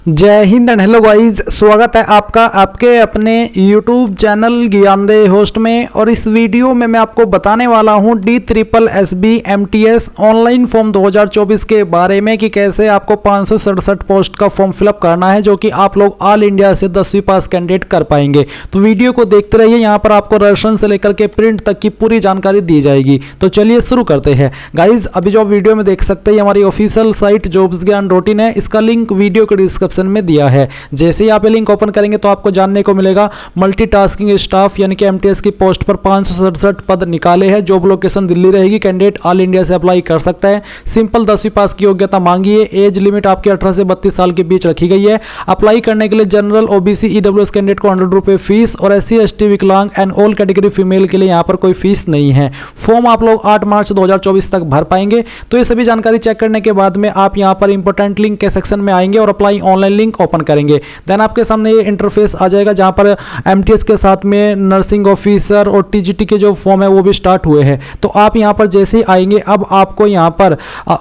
जय Hind and hello guys, स्वागत है आपका आपके अपने YouTube चैनल ज्ञानदेह होस्ट में। और इस वीडियो में मैं आपको बताने वाला हूं DSSB MTS ऑनलाइन फॉर्म 2024 के बारे में कि कैसे आपको 567 पोस्ट का फॉर्म फिलअप करना है, जो कि आप लोग ऑल इंडिया से 10वीं पास कैंडिडेट कर पाएंगे। तो वीडियो को देखते रहिए, यहाँ पर आपको रजिस्ट्रेशन से लेकर के प्रिंट तक की पूरी जानकारी दी जाएगी। तो चलिए शुरू करते हैं गाइज। अभी जो वीडियो में देख सकते हैं हमारी ऑफिशियल साइट jobsgyan.in है, इसका लिंक वीडियो के डिस्क्रिप्शन में दिया है। जैसे ही आप ये लिंक ओपन करेंगे तो आपको जानने को मिलेगा मल्टीटास्किंग स्टाफ यानी कि एमटीएस की पोस्ट पर 567 पद निकाले हैं। जॉब लोकेशन दिल्ली रहेगी। कैंडिडेट ऑल इंडिया से अप्लाई कर सकता है। सिंपल 10वीं पास की योग्यता मांगी है। एज लिमिट आपकी 18 से 32 साल के बीच रखी गई है। अप्लाई करने के लिए जनरल ओबीसी ईडब्ल्यूएस कैंडिडेट को 100 रुपये फीस और SC ST विकलांग एंड ऑल कैटेगरी फीमेल के लिए यहाँ पर कोई फीस नहीं है। फॉर्म आप लोग 8 मार्च 2024 तक भर पाएंगे। तो ये सभी जानकारी चेक करने के बाद में आप यहाँ पर इंपॉर्टेंट लिंक के सेक्शन में आएंगे और अप्लाई ऑनलाइन लिंक ओपन करेंगे। देन आपके सामने ये इंटरफेस आ जाएगा, जहां पर एमटीएस के साथ में नर्सिंग ऑफिसर और टीजीटी के जो फॉर्म है वो भी स्टार्ट हुए हैं। तो आप यहां पर जैसे ही आएंगे, अब आपको यहां पर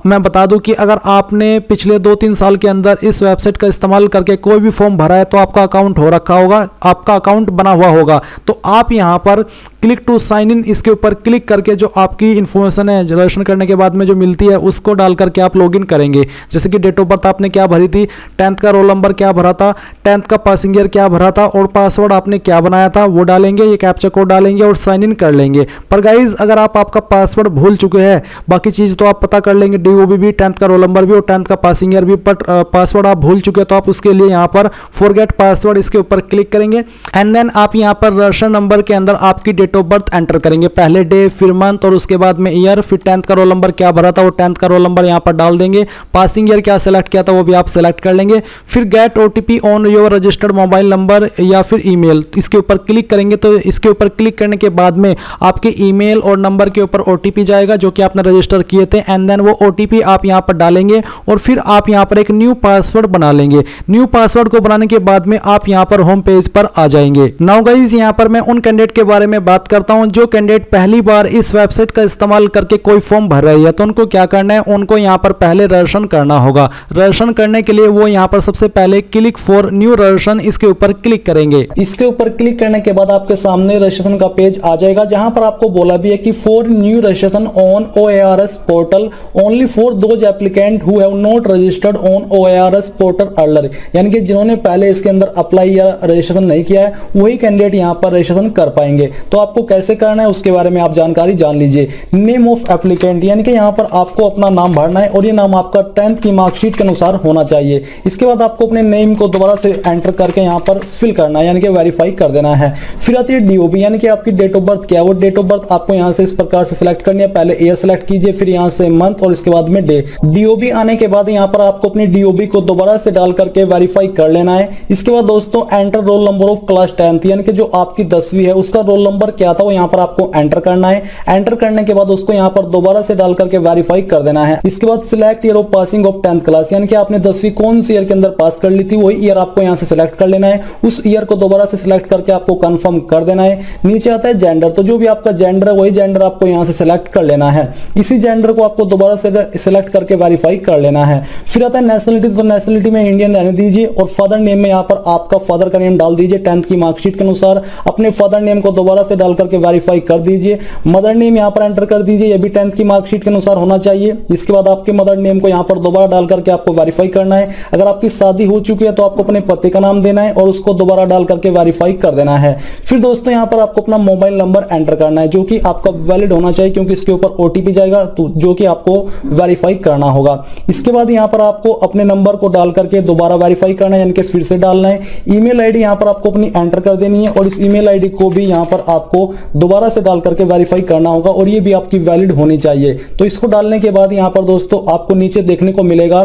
मैं बता दूं कि अगर आपने पिछले 2-3 साल के अंदर इस वेबसाइट का इस्तेमाल करके कोई भी फॉर्म भरा है तो आपका अकाउंट हो रखा होगा, आपका अकाउंट बना हुआ होगा। तो आप यहां पर क्लिक टू साइन इन, इसके ऊपर क्लिक करके जो आपकी इंफॉर्मेशन है रजिस्ट्रेशन करने के बाद में जो मिलती है उसको डाल करके आप लॉगिन करेंगे। जैसे कि डेट ऑफ बर्थ आपने क्या भरी थी, 10th का रोल नंबर क्या भरा था, 10th का पासिंग ईयर क्या भरा था और पासवर्ड आपने क्या बनाया था वो डालेंगे। ये कैप्चा कोड डालेंगे और साइन इन कर लेंगे। पर गाइज अगर आप आपका पासवर्ड भूल चुके हैं, बाकी चीज़ तो आप पता कर लेंगे, DOB भी, 10th का रोल नंबर भी और 10th का पासिंग ईयर भी, बट पासवर्ड आप भूल चुके हैं तो आप उसके लिए यहाँ पर फॉरगेट पासवर्ड इसके ऊपर क्लिक करेंगे। एंड देन आप यहाँ पर रजिस्ट्रेशन नंबर के अंदर आपकी डेट ऑफ बर्थ एंटर करेंगे, पहले डे फिर मंथ और उसके बाद में ईयर, फिर 10th का रोल नंबर क्या भरा था वो 10th का रोल नंबर यहाँ पर डाल देंगे। पासिंग ईयर क्या सेलेक्ट किया था वो भी आप सेलेक्ट कर लेंगे। फिर get OTP on your registered mobile number या फिर ईमेल, इसके ऊपर क्लिक करेंगे। तो इसके ऊपर क्लिक करने के बाद में आपके ईमेल और नंबर के ऊपर OTP जाएगा जो कि आपने रजिस्टर किए थे। एंड देन वो OTP आप यहाँ पर डालेंगे और फिर आप यहाँ पर एक न्यू पासवर्ड बना लेंगे। न्यू पासवर्ड को बनाने के बाद में आप यहाँ पर होम पेज पर आ जाएंगे। नाउ गाइस यहाँ पर मैं उन कैंडिडेट के बारे में बात करता हूँ जो कैंडिडेट पहली बार इस वेबसाइट का इस्तेमाल करके कोई फॉर्म भर रही है। तो उनको क्या करना है, उनको यहाँ पर पहले रजिस्ट्रेशन करना होगा। रजिस्ट्रेशन करने के लिए वो यहाँ पर सबसे पहले क्लिक फॉर न्यू रजिस्ट्रेशन इसके ऊपर क्लिक करेंगे। इसके ऊपर क्लिक करने के बाद आपके सामने रजिस्ट्रेशन का पेज आ जाएगा, जहां पर आपको बोला भी है कि for new registration on OARS portal only for those applicant who have not registered on OARS portal earlier, यानी कि जिन्होंने पहले इसके अंदर अप्लाई या रजिस्ट्रेशन नहीं किया है वही कैंडिडेट यहां पर रजिस्ट्रेशन कर पाएंगे। तो आपको कैसे करना है उसके बारे में आप जानकारी जान लीजिए। नेम ऑफ एप्लीकेंट, यानी कि यहां पर आपको अपना नाम भरना है और ये नाम आपका 10th की मार्कशीट के अनुसार होना चाहिए। इसके बाद आपको अपने नेम को दोबारा से एंटर करके यहाँ पर फिल करना है, यानी कि वेरीफाई कर देना है। फिर आती है DOB, यानी कि आपकी डेट ऑफ बर्थ क्या है। वो डेट ऑफ बर्थ आपको यहाँ से इस प्रकार से सिलेक्ट करनी है। पहले ईयर सेलेक्ट कीजिए, फिर यहाँ से मंथ और इसके बाद में डे। DOB आने के बाद यहाँ पर आपको अपनी DOB को दोबारा से डाल करके वेरीफाई कर लेना है। इसके बाद दोस्तों enter roll number of class 10th, यानी कि जो आपकी 10वीं है उसका रोल नंबर क्या था वो यहाँ पर आपको एंटर करना है। एंटर करने के बाद उसको यहाँ पर दोबारा से डाल करके वेरीफाई कर देना है। इसके बाद select year of passing of 10th class, यानी कि आपने 10वीं कौन सी ईयर के अंदर पास कर ली थी वही ईयर आपको यहाँ से सिलेक्ट कर लेना है। उस ईयर को दोबारा से सिलेक्ट करके आपको कंफर्म कर देना है। नीचे आता है जेंडर, तो जो भी आपका जेंडर है वही जेंडर आपको यहाँ से सिलेक्ट कर लेना है। इसी जेंडर को आपको दोबारा से सिलेक्ट करके वेरीफाई कर लेना है। फिर आता है नेशनलिटी, तो नेशनलिटी में इंडियन रहने दीजिए और फादर नेम में यहाँ पर आपका फादर का नेम डाल दीजिए 10th की मार्कशीट के अनुसार। अपने फादर नेम को दोबारा से डाल करके वेरीफाई कर दीजिए। मदर नेम यहाँ पर एंटर कर दीजिए, ये भी 10th की मार्कशीट के अनुसार होना चाहिए। इसके बाद आपके मदर नेम को यहाँ पर दोबारा डाल करके आपको वेरीफाई करना है। अगर आपकी शादी हो चुकी है तो आपको अपने पति का नाम देना है और उसको दोबारा डाल करके वेरीफाई कर देना है। फिर दोस्तों यहाँ पर आपको अपना मोबाइल नंबर एंटर करना है जो कि आपका वैलिड होना चाहिए, क्योंकि इसके ऊपर OTP जाएगा तो जो कि आपको वेरीफाई करना होगा। इसके बाद यहाँ पर आपको अपने नंबर को डाल करके दोबारा वेरीफाई करना है, यानी कि फिर से डालना है। ईमेल आईडी यहाँ पर आपको अपनी एंटर कर देनी है और इस ईमेल आईडी को भी यहाँ पर आपको दोबारा से डाल करके वेरीफाई करना होगा और ये भी आपकी वैलिड होनी चाहिए। तो इसको डालने के बाद यहाँ पर दोस्तों आपको नीचे देखने को मिलेगा,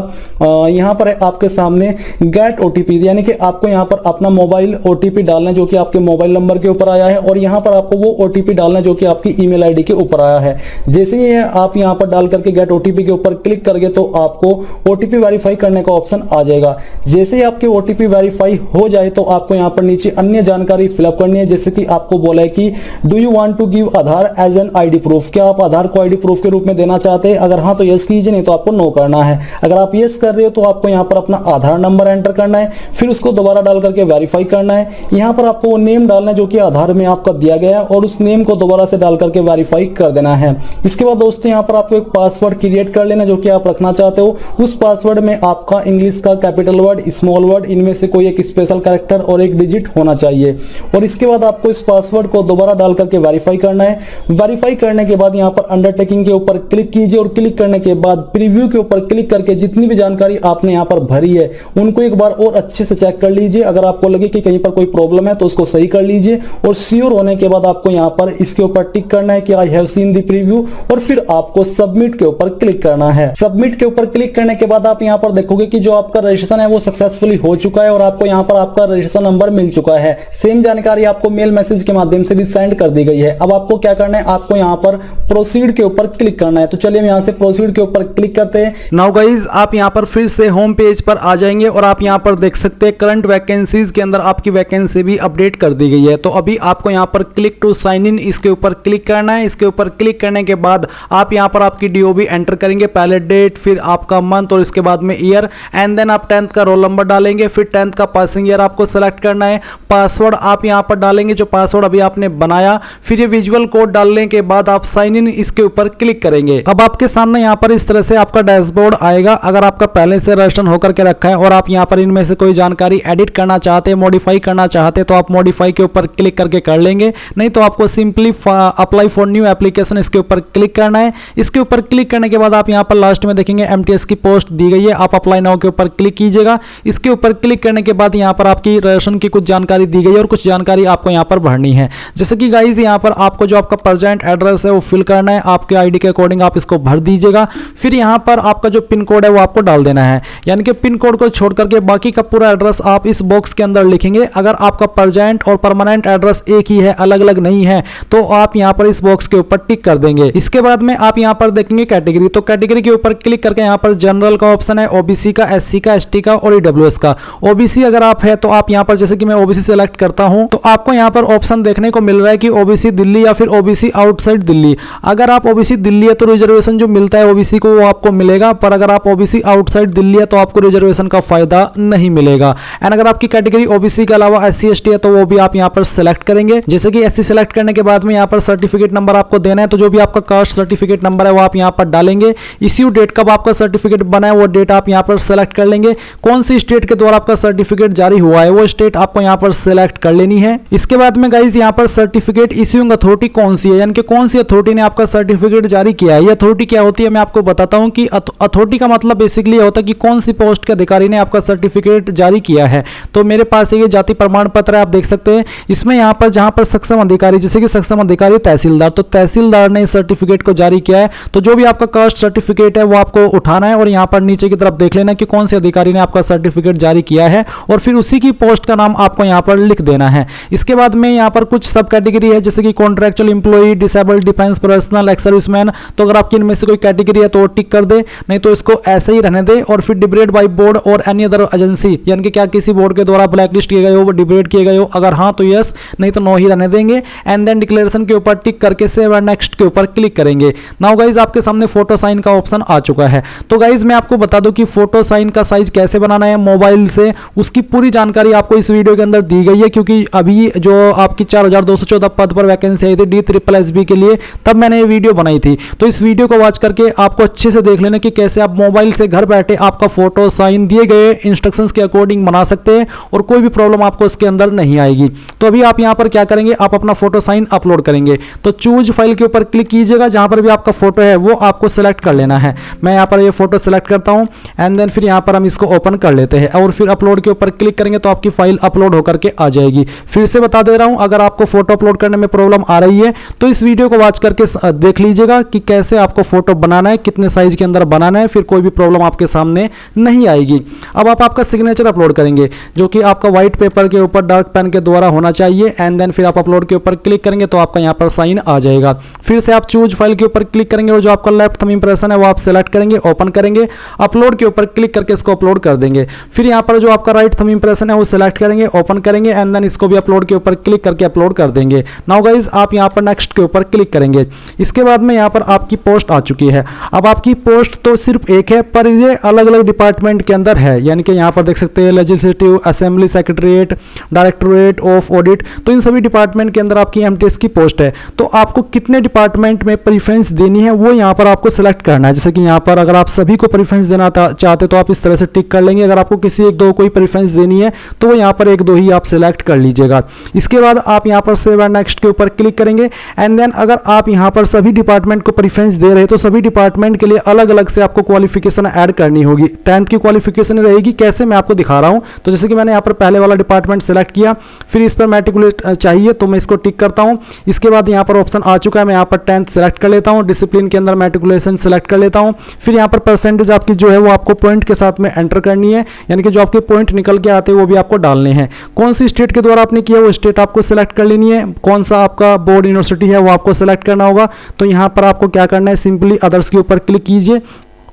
यहाँ पर आपके सामने गेट OTP, यानी कि आपको यहाँ पर अपना मोबाइल OTP डालना है जो कि आपके मोबाइल नंबर के ऊपर आया है और यहाँ पर आपको वो OTP डालना है जो कि आपकी ईमेल आईडी के ऊपर आया है। जैसे ही आप यहाँ पर डाल करके गेट OTP के ऊपर क्लिक करेंगे तो आपको OTP वेरीफाई करने का ऑप्शन आ जाएगा। जैसे ही आपकी OTP वेरीफाई हो जाए तो आपको यहाँ पर नीचे अन्य जानकारी फिलअप करनी है, जैसे कि आपको बोला है कि do you want to give Aadhaar as an ID proof, क्या आप आधार को आईडी प्रूफ के रूप में देना चाहते हैं? अगर हाँ तो यस कीजिए, नहीं तो आपको नो करना है। अगर आप यस कर रहे हो तो आपको यहाँ पर अपना आधार नंबर एंटर करना है, फिर उसको दोबारा डाल करके वेरीफाई करना है। यहाँ पर आपको वो नेम डालना है जो कि आधार में आपका दिया गया है और उस नेम को दोबारा से डाल करके वेरीफाई कर देना है। इसके बाद दोस्तों यहाँ पर आपको एक पासवर्ड क्रिएट कर लेना जो कि आप रखना चाहते हो। उस पासवर्ड में आपका इंग्लिश का कैपिटल वर्ड, स्मॉल वर्ड, इनमें से कोई एक स्पेशल कैरेक्टर और एक डिजिट होना चाहिए। और इसके बाद आपको इस पासवर्ड को दोबारा डाल करके वेरीफाई करना है। वेरीफाई करने के बाद यहाँ पर अंडरटेकिंग के ऊपर क्लिक कीजिए और क्लिक करने के बाद प्रीव्यू के ऊपर क्लिक करके जितनी भी जानकारी आपने यहाँ पर भरी है उनको एक बार और अच्छे से चेक कर लीजिए। अगर आपको लगे कि कहीं पर कोई प्रॉब्लम है तो उसको सही कर लीजिए और श्योर होने के बाद आपको यहाँ पर इसके ऊपर टिक करना है कि I have seen the preview और फिर आपको सबमिट के ऊपर क्लिक करना है। सबमिट के ऊपर क्लिक करने के बाद आप यहाँ पर देखोगे कि जो आपका रजिस्ट्रेशन है वो सक्सेसफुली हो चुका है और आपको यहाँ पर आपका रजिस्ट्रेशन नंबर मिल चुका है। सेम जानकारी आपको मेल मैसेज के माध्यम से भी सेंड कर दी गई है। अब आपको क्या करना है, आपको यहाँ पर प्रोसीड के ऊपर क्लिक करना है। तो चलिए हम यहाँ से प्रोसीड के ऊपर क्लिक करते हैं। नाउ गाइज आप यहाँ पर फिर से होम पेज पर आ जाएंगे और आप यहाँ पर देख सकते हैं करंट वैकेंसीज के अंदर आपकी वैकेंसी भी अपडेट कर दी गई है। तो अभी आपको यहाँ पर क्लिक टू साइन इन इसके ऊपर क्लिक करना है। इसके ऊपर क्लिक करने के बाद आप यहाँ पर आपकी डीओबी एंटर करेंगे, पहले डेट, फिर आपका मंथ और इसके बाद में ईयर, एंड देन आप 10th का रोल नंबर डालेंगे, फिर 10th का पासिंग ईयर आपको सेलेक्ट करना है। पासवर्ड आप यहाँ पर डालेंगे जो पासवर्ड अभी आपने बनाया, फिर ये विजुअल कोड डालने के बाद आप साइन इन इसके ऊपर क्लिक करेंगे। अब आपके सामने यहाँ पर इस तरह से आपका डैशबोर्ड आएगा। अगर आपका पहले से रजिस्टर होकर के रखा है और आप यहाँ पर इनमें से कोई जानकारी एडिट करना चाहते हैं, मॉडिफाई करना चाहते हैं तो आप मॉडिफाई के ऊपर क्लिक करके कर लेंगे, नहीं तो आपको simply apply for new application इसके ऊपर क्लिक करना है। इसके ऊपर क्लिक करने के बाद आप यहाँ पर लास्ट में देखेंगे एमटीएस की पोस्ट दी गई है, आप अप्लाई नाउ के ऊपर क्लिक कीजिएगा। इसके ऊपर क्लिक करने के बाद यहाँ पर आपकी रजिस्ट्रेशन की कुछ जानकारी दी गई है और कुछ जानकारी आपको यहाँ पर भरनी है। जैसे कि गाइज यहाँ पर आपको जो आपका प्रेजेंट एड्रेस है वो फिल करना है, आपके आईडी के अकॉर्डिंग आप इसको भर दीजिएगा। फिर यहाँ पर आपका जो पिन कोड है वो आपको डाल देना है, यानी कि पिन कोड को छोड़ करके बाकी का पूरा एड्रेस आप इस बॉक्स के अंदर लिखेंगे। अगर आपका प्रेजेंट और परमानेंट एड्रेस एक ही है, अलग अलग नहीं है, तो आप यहाँ पर इस बॉक्स के ऊपर टिक कर देंगे। इसके बाद में आप यहाँ पर देखेंगे कैटेगरी, तो कैटेगरी के ऊपर क्लिक करके यहाँ पर जनरल का ऑप्शन है, ओबीसी का, एससी का, एसटी का और ईडब्ल्यूएस का। ओबीसी अगर आप है तो आप यहाँ पर, जैसे कि मैं ओबीसी सेलेक्ट करता हूँ, तो आपको यहाँ पर ऑप्शन देखने को मिल रहा है कि ओबीसी दिल्ली या फिर ओबीसी आउटसाइड दिल्ली। अगर आप ओबीसी दिल्ली है तो रिजर्वेशन जो मिलता है ओबीसी को वो आपको मिलेगा, पर अगर आप ओबीसी आउटसाइड दिल्ली है तो आपको रिजर्वेशन का फायदा नहीं मिलेगा। एंड अगर आपकी कैटेगरी ओबीसी के अलावा एससी एसटी है तो वो भी आप यहाँ पर सेलेक्ट करेंगे। जैसे कि एससी सेलेक्ट करने के बाद में यहाँ पर सर्टिफिकेट नंबर आपको देना है, तो जो भी आपका कास्ट सर्टिफिकेट नंबर है वो आप यहाँ पर डालेंगे। इश्यू डेट कब आपका सर्टिफिकेट बना है वो डेट आप यहाँ पर सेलेक्ट कर लेंगे। कौन सी स्टेट के द्वारा आपका सर्टिफिकेट जारी हुआ है वो स्टेट आपको यहाँ पर सेलेक्ट कर लेनी है। इसके बाद में गाइज यहाँ पर सर्टिफिकेट इश्यूइंग अथॉरिटी कौन सी है, यानी कि कौन सी अथॉरिटी ने आपका सर्टिफिकेट जारी किया है। ये अथॉरिटी क्या होती है मैं आपको बताता हूँ कि अथॉरिटी का मतलब बेसिकली होता है कि कौन सी पोस्ट के अधिकारी ने आपका सर्टिफिकेट जारी किया है। तो मेरे पास ये जाति प्रमाण पत्र है, आप देख सकते हैं। इसमें यहाँ पर जहाँ पर सक्षम अधिकारी, जैसे कि सक्षम अधिकारी तहसीलदार, तो तहसीलदार ने इस सर्टिफिकेट को जारी किया है। तो जो भी आपका कास्ट सर्टिफिकेट है वो आपको उठाना है और यहाँ पर नीचे की तरफ देख लेना कि कौन से अधिकारी ने आपका सर्टिफिकेट जारी किया है और फिर उसी की पोस्ट का नाम आपको यहाँ पर लिख देना है। इसके बाद में यहाँ पर कुछ सब कैटेगरी है, जैसे कि contractual employee, disable, defence personnel, ex serviceman. तो अगर आपकी इनमें से कोई कैटेगरी है तो टिक कर दे, नहीं तो इसको ऐसे ही रहने दे। और फिर डिबरेट बाय बोर्ड और एनी अदर एजेंसी, यानी कि क्या किसी बोर्ड के द्वारा ब्लैक लिस्ट किए गए हो, वो डिबरेट किए गए हो, अगर हाँ तो यस, नहीं तो नो ही रहने देंगे। एंड देन डिक्लेरेशन के ऊपर टिक करके सेव एंड नेक्स्ट के ऊपर क्लिक करेंगे। नाउ गाइज आपके सामने फोटो साइन का ऑप्शन आ चुका है। तो गाइज मैं आपको बता दूं कि फोटो साइन का साइज कैसे बनाना है मोबाइल से, उसकी पूरी जानकारी आपको इस वीडियो के अंदर दी गई है। क्योंकि अभी जो आपकी 4214 पद पर वैकेंसी आई थी DSSS के लिए, तब मैंने ये वीडियो बनाई थी। तो इस वीडियो को वॉच करके आपको अच्छे से देख लेना कि कैसे आप मोबाइल से घर बैठे आपका फोटो साइन दिए गए इंस्ट्रक्शंस के अकॉर्डिंग बना सकते हैं और कोई भी प्रॉब्लम आपको इसके अंदर नहीं आएगी। तो अभी आप यहाँ पर क्या करेंगे, आप अपना फोटो साइन अपलोड करेंगे। तो चूज फाइल के ऊपर क्लिक कीजिएगा, जहां पर भी आपका फोटो है वो आपको सेलेक्ट कर लेना है। मैं यहाँ पर ये फोटो सेलेक्ट करता हूँ एंड देन फिर यहाँ पर हम इसको ओपन कर लेते हैं और फिर अपलोड के ऊपर क्लिक करेंगे तो आपकी फाइल अपलोड होकर के आ जाएगी। फिर से बता दे रहा हूँ, अगर आपको फोटो अपलोड करने में प्रॉब्लम आ रही है तो इस वीडियो को वॉच करके देख लीजिएगा कि कैसे आपको फोटो बनाना है, कितने साइज के अंदर बनाना है, फिर कोई भी प्रॉब्लम आपके सामने नहीं आएगी। अब आप आपका सिग्नेचर अपलोड करेंगे, जो कि आपका व्हाइट पेपर के ऊपर डार्क पेन के द्वारा होना चाहिए। एंड देन फिर आप अपलोड के ऊपर क्लिक करेंगे तो आपका यहाँ पर साइन आ जाएगा। फिर से आप चूज फाइल के ऊपर क्लिक करेंगे और जो आपका लेफ्ट थंब इंप्रेशन है वो आप सेलेक्ट करेंगे, ओपन करेंगे, अपलोड के ऊपर क्लिक करके इसको अपलोड कर देंगे। फिर यहाँ पर जो आपका राइट थंब इंप्रेशन है वो सेलेक्ट करेंगे, ओपन करेंगे एंड देन इसको भी अपलोड के ऊपर क्लिक करके अपलोड कर देंगे। करेंगे। नाउ गाइज आप यहाँ पर नेक्स्ट के ऊपर क्लिक करेंगे। इसके बाद में यहाँ पर आपकी पोस्ट आ चुकी है। अब आपकी पोस्ट तो सिर्फ एक है, पर ये अलग अलग डिपार्टमेंट के अंदर है, यानी कि यहाँ पर देख सकते हैं legislative assembly, secretariat, directorate of audit, तो इन सभी डिपार्टमेंट के अंदर आपकी एमटीएस की पोस्ट है। तो आपको कितने डिपार्टमेंट में प्रीफरेंस देनी है वो यहाँ पर आपको सिलेक्ट करना है। जैसे कि यहाँ पर अगर आप सभी को प्रीफरेंस देना चाहते तो आप इस तरह से टिक कर लेंगे। अगर आपको किसी एक दो कोई प्रीफरेंस देनी है तो वो यहाँ पर एक दो ही आप सिलेक्ट कर लीजिएगा। इसके बाद आप यहाँ पर सेव एंड नेक्स्ट के ऊपर क्लिक करेंगे। एंड देन अगर आप यहाँ पर सभी डिपार्टमेंट को प्रीफरेंस दे रहे हैं तो सभी डिपार्टमेंट के लिए अलग अलग से आपको क्वालिफिकेशन ऐड करनी होगी। 10th की क्वालिफिकेशन रहेगी, कैसे मैं आपको दिखा रहा हूँ। तो जैसे कि मैंने यहाँ पर पहले वाला डिपार्टमेंट सेलेक्ट किया, फिर इस पर मैट्रिकुलेट चाहिए तो मैं इसको टिक करता हूँ। इसके बाद यहाँ पर ऑप्शन आ चुका है, मैं यहाँ पर 10th सेलेक्ट कर लेता हूँ, डिसिप्लिन के अंदर मैट्रिकुलेशन सेलेक्ट कर लेता हूँ। फिर यहाँ पर परसेंटेज आपकी जो है वो आपको पॉइंट के साथ में एंटर करनी है, यानी कि जो आपके पॉइंट निकल के आते हैं वो भी आपको डालने हैं। कौन सी स्टेट के द्वारा आपने किया वो स्टेट आपको सेलेक्ट कर लेनी है। कौन सा आपका बोर्ड यूनिवर्सिटी है वो आपको सेलेक्ट करना होगा। तो यहाँ पर आपको क्या करना है, सिंपली अदर्स के ऊपर क्लिक कीजिए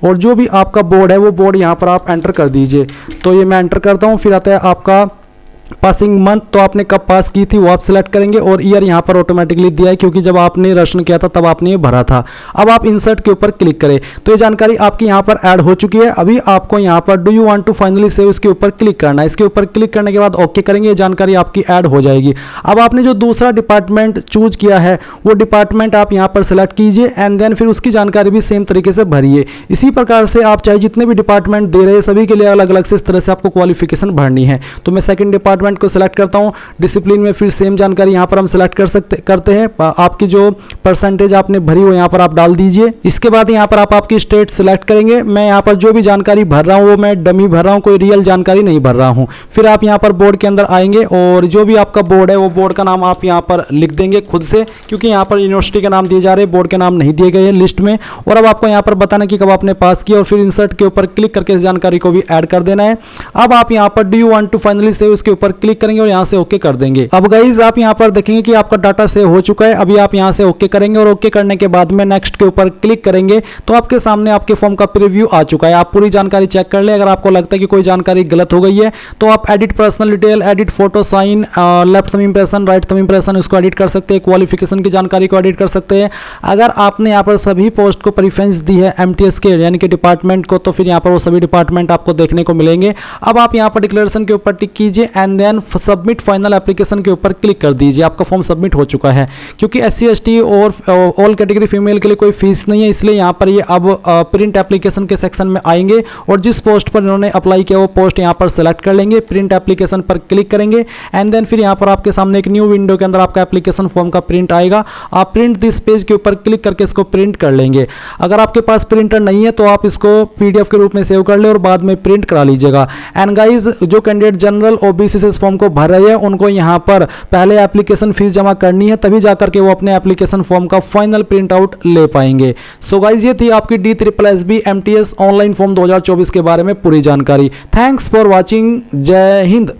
और जो भी आपका बोर्ड है वो बोर्ड यहाँ पर आप एंटर कर दीजिए। तो ये मैं एंटर करता हूँ। फिर आता है आपका पासिंग मंथ, तो आपने कब पास की थी वो आप सिलेक्ट करेंगे और ईयर यहाँ पर ऑटोमेटिकली दिया है क्योंकि जब आपने रजिस्ट्रेशन किया था तब आपने ये भरा था। अब आप इंसर्ट के ऊपर क्लिक करें तो ये जानकारी आपकी यहाँ पर ऐड हो चुकी है। अभी आपको यहाँ पर do you want to finally save इसके ऊपर क्लिक करना है। इसके ऊपर क्लिक करने के बाद ओके करेंगे, ये जानकारी आपकी ऐड हो जाएगी। अब आपने जो दूसरा डिपार्टमेंट चूज किया है वो डिपार्टमेंट आप यहाँ पर सेलेक्ट कीजिए एंड देन फिर उसकी जानकारी भी सेम तरीके से भरिए। इसी प्रकार से आप चाहे जितने भी डिपार्टमेंट दे रहे हैं सभी के लिए अलग अलग से इस तरह से आपको क्वालिफिकेशन भरनी है। तो मैं सेकंड डिपार्टमेंट को सिलेक्ट करता हूं। डिसिप्लिन में फिर सेम जानकारी यहां पर हम सिलेक्ट करते हैं। आपकी जो परसेंटेज आपने भरी वो यहां पर आप डाल दीजिए। इसके बाद यहां पर आप आपकी स्टेट सिलेक्ट करेंगे। मैं यहां पर जो भी जानकारी भर रहा हूं वो मैं डमी भर रहा हूं, कोई रियल जानकारी नहीं भर रहा हूं। फिर आप यहां पर बोर्ड के अंदर आएंगे और जो भी आपका बोर्ड है वो बोर्ड का नाम आप यहां पर लिख देंगे खुद से, क्योंकि यहां पर यूनिवर्सिटी के नाम दिए जा रहे हैं, बोर्ड के नाम नहीं दिए गए हैं लिस्ट में। और अब आपको यहां पर बताना कि कब आपने पास किया और फिर इंसर्ट के ऊपर क्लिक करके इस जानकारी को भी ऐड कर देना है। अब आप यहां पर do you want to finally save इसके ऊपर क्लिक करेंगे और यहां से ओके कर देंगे। अब गाइस आप यहां पर देखेंगे कि आपका डाटा सेव हो चुका है। अभी आप यहां से ओके करेंगे और ओके करने के बाद में नेक्स्ट के ऊपर क्लिक करेंगे तो आपके सामने आपके फॉर्म का प्रीव्यू आ चुका है। आप पूरी जानकारी चेक कर ले। अगर आपको लगता है कि कोई जानकारी गलत हो गई है तो आप edit personal detail, edit photo, sign, left thumb impression, right thumb impression इसको एडिट कर सकते हैं। क्वालिफिकेशन की जानकारी को एडिट कर सकते हैं। अगर आपने यहाँ पर सभी पोस्ट को प्रीफरेंस दी है एमटीएस के यानी कि डिपार्टमेंट को, तो फिर यहाँ पर वो सभी डिपार्टमेंट आपको देखने को मिलेंगे। अब आप यहाँ पर डिक्लेरेशन के ऊपर टिक कीजिए and then submit final application के ऊपर क्लिक कर दीजिए। आपका फॉर्म सबमिट हो चुका है। क्योंकि SC ST और ऑल कैटेगरी फीमेल के लिए कोई फीस नहीं है, इसलिए यहाँ पर ये अब प्रिंट एप्लीकेशन के सेक्शन में आएंगे और जिस पोस्ट पर इन्होंने अप्लाई किया वो पोस्ट यहाँ पर सेलेक्ट कर लेंगे, प्रिंट एप्लीकेशन पर क्लिक करेंगे एंड देन फिर यहाँ पर आपके सामने एक न्यू विंडो के अंदर आपका एप्लीकेशन फॉर्म का प्रिंट आएगा। आप प्रिंट दिस पेज के ऊपर क्लिक करके इसको प्रिंट कर लेंगे। अगर आपके पास प्रिंटर नहीं है तो आप इसको PDF के रूप में सेव कर ले और बाद में प्रिंट करा लीजिएगा। एंड गाइज जो कैंडिडेट जनरल OBC से इस फॉर्म को भर रहे हैं उनको यहाँ पर पहले एप्लीकेशन फीस जमा करनी है, तभी जाकर के वो अपने एप्लीकेशन फॉर्म का फाइनल प्रिंट आउट ले पाएंगे। सो गाइज ये थी आपकी DSSB MTS ऑनलाइन फॉर्म 2024 के बारे में पूरी जानकारी। Thanks for watching. जय हिंद।